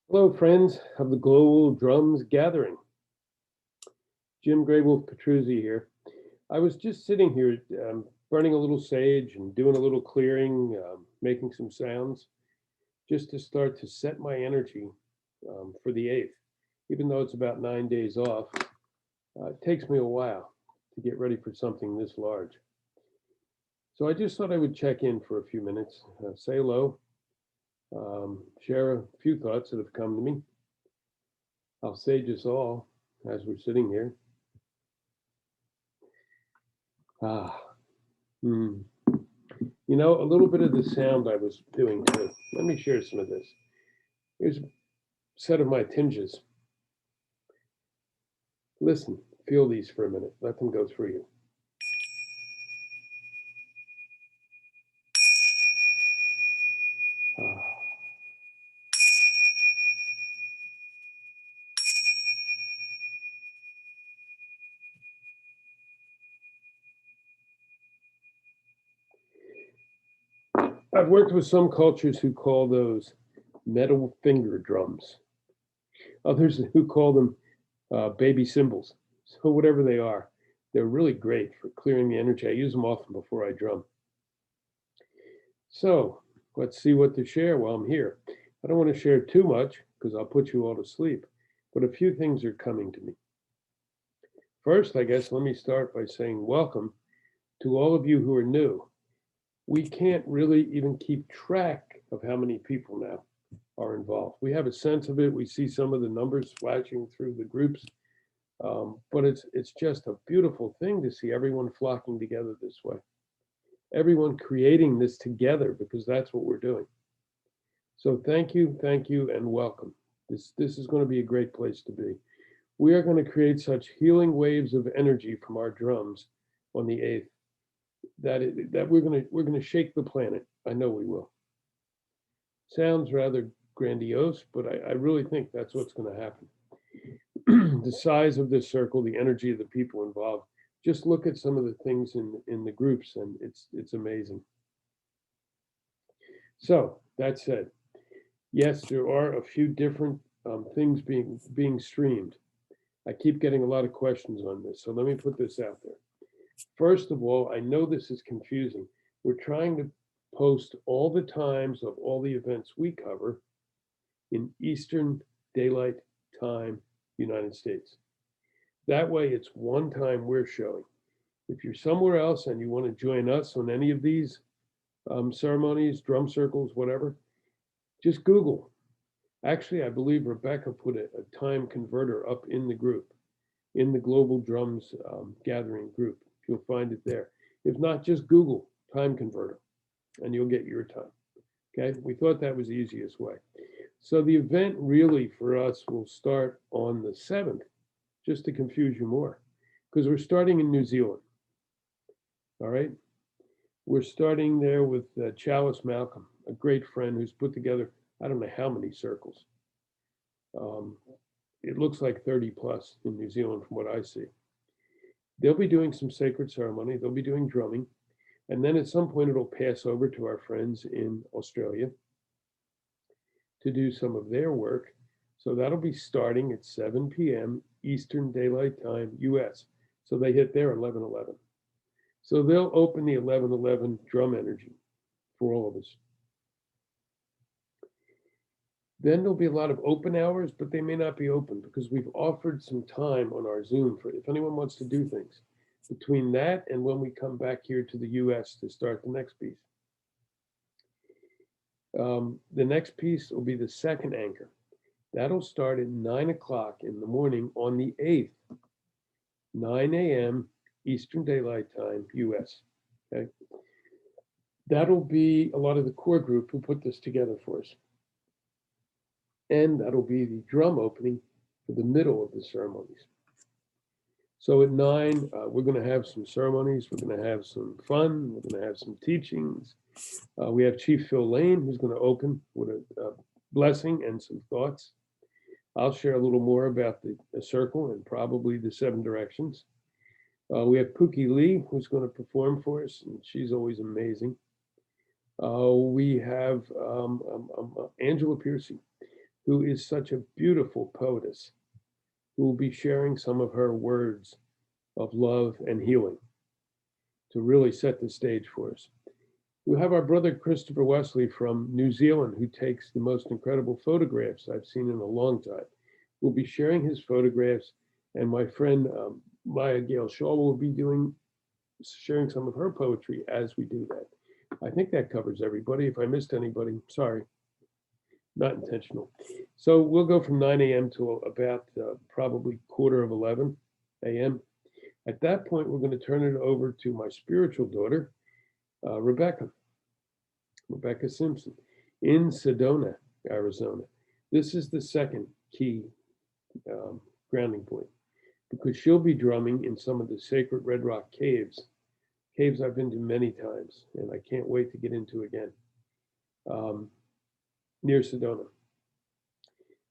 Hello, friends of the Global Drums Gathering. Jim Grey Wolf Petruzzi here. I was just sitting here burning a little sage and doing a little clearing, making some sounds, just to start to set my energy for the 8th. Even though it's about 9 days off, it takes me a while to get ready for something this large. So I just thought I would check in for a few minutes, say hello, share a few thoughts that have come to me. I'll sage us all as we're sitting here. Ah, hmm. You know, a little bit of the sound I was doing too. Let me share some of this. Here's a set of my tinges. Listen, feel these for a minute. Let them go through you. Ah. I've worked with some cultures who call those metal finger drums. Others who call them baby cymbals. So whatever they are, they're really great for clearing the energy. I use them often before I drum. So let's see what to share while I'm here. I don't want to share too much because I'll put you all to sleep, but a few things are coming to me. First, I guess, let me start by saying welcome to all of you who are new. We can't really even keep track of how many people now are involved. We have a sense of it. We see some of the numbers flashing through the groups, but it's just a beautiful thing to see everyone flocking together this way. Everyone creating this together because that's what we're doing. So thank you, and welcome. This is going to be a great place to be. We are going to create such healing waves of energy from our drums on the 8th that we're going to shake the planet. I know we will. Sounds rather grandiose, but I really think that's what's going to happen. The size of this circle, the energy of the people involved. Just look at some of the things in the groups, and it's amazing. So that said, yes, there are a few different things being streamed. I keep getting a lot of questions on this, so let me put this out there. First of all, I know this is confusing. We're trying to post all the times of all the events we cover in Eastern Daylight Time, United States. That way, it's one time we're showing. If you're somewhere else and you want to join us on any of these ceremonies, drum circles, whatever, just Google. Actually, I believe Rebecca put a time converter up in the group, in the Global Drums Gathering group. You'll find it there. If not, just Google time converter and you'll get your time. Okay, we thought that was the easiest way. So the event really for us will start on the 7th, just to confuse you more, because we're starting in New Zealand. All right, we're starting there with Chalice Malcolm, a great friend who's put together, I don't know how many circles. It looks like 30 plus in New Zealand from what I see. They'll be doing some sacred ceremony, they'll be doing drumming, and then at some point it'll pass over to our friends in Australia to do some of their work. So that'll be starting at 7 p.m. Eastern Daylight Time, US. So they hit their 11:11. So they'll open the 11:11 drum energy for all of us. Then there'll be a lot of open hours, but they may not be open because we've offered some time on our Zoom for if anyone wants to do things between that and when we come back here to the US to start the next piece. The next piece will be the second anchor. That'll start at 9 o'clock in the morning on the 8th, 9 a.m. Eastern Daylight Time, US. Okay. That'll be a lot of the core group who put this together for us. And that'll be the drum opening for the middle of the ceremonies. So at 9, we're going to have some ceremonies. We're going to have some fun. We're going to have some teachings. We have Chief Phil Lane, who's going to open with a blessing and some thoughts. I'll share a little more about the circle and probably the 7 directions. We have Pookie Lee, who's going to perform for us, and she's always amazing. We have Angela Piercy, who is such a beautiful poetess, who will be sharing some of her words of love and healing to really set the stage for us. We have our brother Christopher Wesley from New Zealand, who takes the most incredible photographs I've seen in a long time. We'll be sharing his photographs, and my friend Maya Gale Shaw will be sharing some of her poetry as we do that. I think that covers everybody. If I missed anybody, sorry, not intentional. So we'll go from 9 a.m. to about probably 11:15 a.m. At that point, we're going to turn it over to my spiritual daughter, Rebecca Simpson, in Sedona, Arizona. This is the second key grounding point, because she'll be drumming in some of the sacred Red Rock caves I've been to many times, and I can't wait to get into again, near Sedona.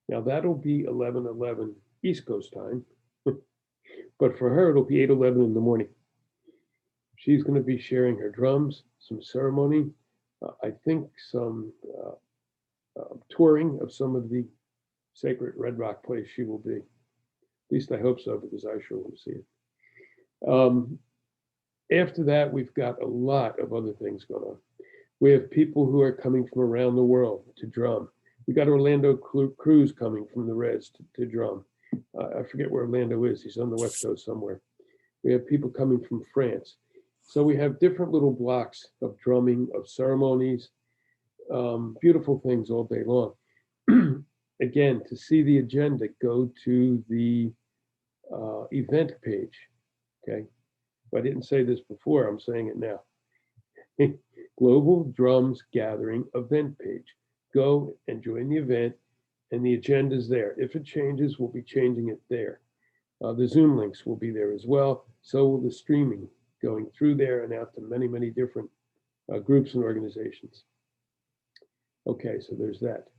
Now that'll be 11:11 East Coast time, but for her, it'll be 8:11 in the morning. She's going to be sharing her drums, some ceremony, I think some touring of some of the sacred Red Rock place she will be. At least I hope so, because I sure want to see it. After that, we've got a lot of other things going on. We have people who are coming from around the world to drum. We got Orlando Cruz coming from the Reds to drum. I forget where Orlando is. He's on the West Coast somewhere. We have people coming from France. So we have different little blocks of drumming, of ceremonies, beautiful things all day long. Again, to see the agenda, go to the event page, okay? If I didn't say this before, I'm saying it now. Global Drums Gathering event page. Go and join the event, and the agenda's there. If it changes, we'll be changing it there. The Zoom links will be there as well. So will the streaming going through there and out to many, many different groups and organizations. Okay, so there's that.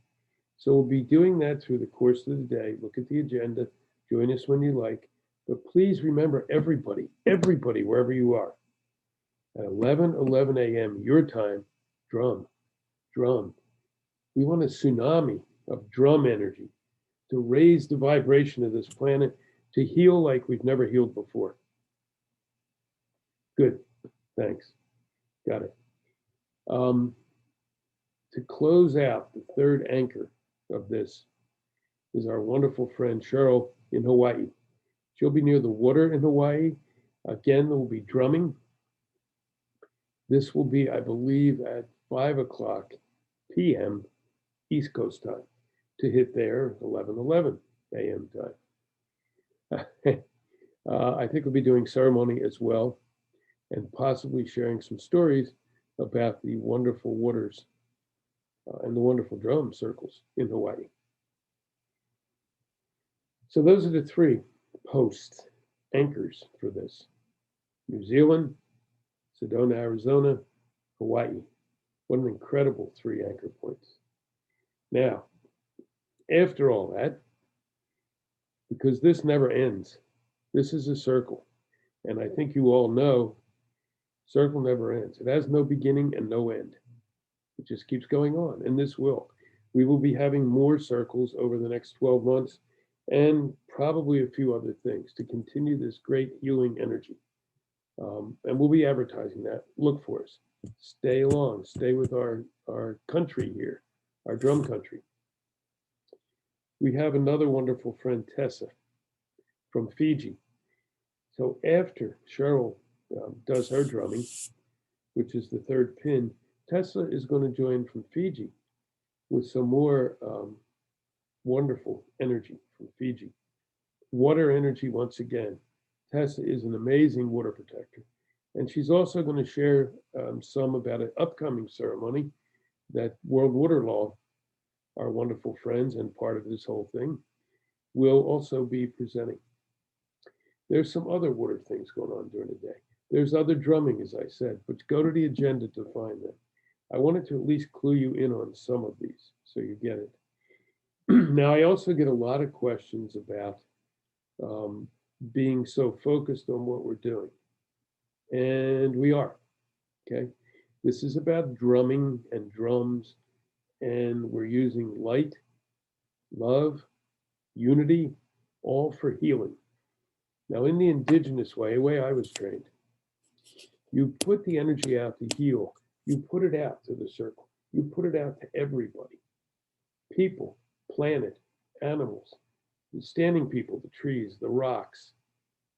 So we'll be doing that through the course of the day. Look at the agenda, join us when you like, but please remember everybody, wherever you are, at 11:11 a.m. your time, drum. We want a tsunami of drum energy to raise the vibration of this planet, to heal like we've never healed before. Good, thanks, got it. To close out, the third anchor of this is our wonderful friend Cheryl in Hawaii. She'll be near the water in Hawaii. Again, there will be drumming. This will be, I believe, at 5:00 p.m. East Coast time to hit there 11:11 a.m. time. I think we'll be doing ceremony as well, and possibly sharing some stories about the wonderful waters and the wonderful drum circles in Hawaii. So those are the three post anchors for this: New Zealand, Sedona, Arizona, Hawaii. What an incredible three anchor points. Now, after all that, because this never ends, this is a circle. And I think you all know, circle never ends. It has no beginning and no end. It just keeps going on, and this will. We will be having more circles over the next 12 months, and probably a few other things to continue this great healing energy. And we'll be advertising that. Look for us. Stay along. Stay with our country here, our drum country. We have another wonderful friend, Tessa, from Fiji. So after Cheryl does her drumming, which is the third pin, Tessa is going to join from Fiji with some more wonderful energy from Fiji. Water energy once again. Tessa is an amazing water protector. And she's also going to share some about an upcoming ceremony that World Water Law, our wonderful friends and part of this whole thing, will also be presenting. There's some other water things going on during the day. There's other drumming, as I said, but go to the agenda to find them. I wanted to at least clue you in on some of these so you get it. Now, I also get a lot of questions about being so focused on what we're doing. And we are, okay? This is about drumming and drums, and we're using light love, unity, all for healing. Now, in the indigenous way I was trained, you put the energy out to heal, you put it out to the circle, you put it out to everybody, people, planet, animals, the standing people, the trees, the rocks,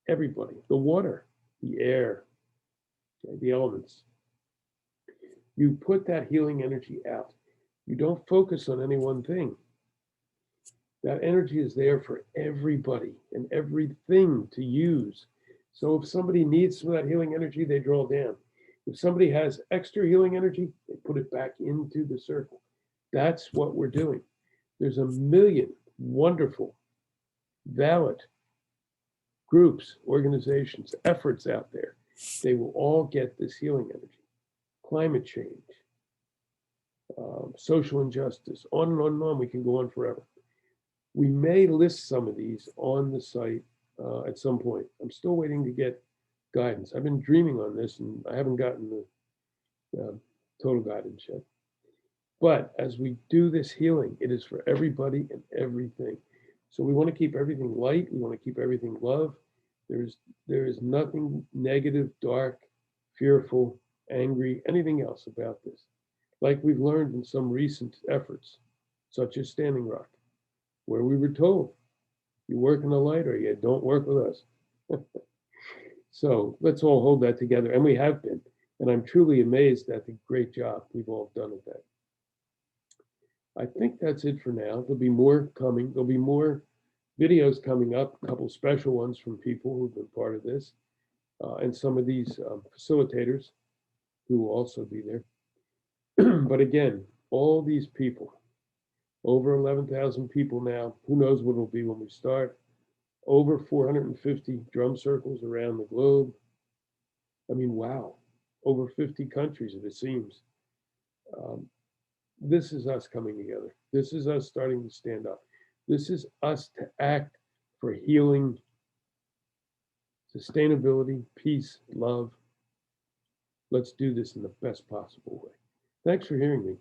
everybody, the water, the air, the elements. You put that healing energy out. You don't focus on any one thing. That energy is there for everybody and everything to use. So if somebody needs some of that healing energy, they draw down. If somebody has extra healing energy, they put it back into the circle. That's what we're doing. There's a million wonderful, valid groups, organizations, efforts out there. They will all get this healing energy. Climate change, social injustice, on and on and on. We can go on forever. We may list some of these on the site at some point. I'm still waiting to get guidance. I've been dreaming on this and I haven't gotten the total guidance yet. But as we do this healing, it is for everybody and everything. So we want to keep everything light. We want to keep everything love. There is nothing negative, dark, fearful, angry, anything else about this. Like we've learned in some recent efforts, such as Standing Rock, where we were told, you work in the light or you don't work with us. So let's all hold that together. And we have been. And I'm truly amazed at the great job we've all done at that. I think that's it for now. There'll be more coming. There'll be more videos coming up, a couple special ones from people who've been part of this, and some of these facilitators who will also be there. But again, all these people, over 11,000 people now, who knows what it'll be when we start, over 450 drum circles around the globe. I mean, wow, over 50 countries, it seems. This is us coming together. This is us starting to stand up. This is us to act for healing, sustainability, peace, love. Let's do this in the best possible way. Thanks for hearing me,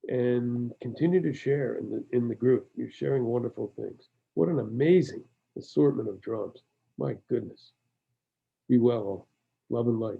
and continue to share in the group. You're sharing wonderful things. What an amazing assortment of drums. My goodness. Be well all. Love and light.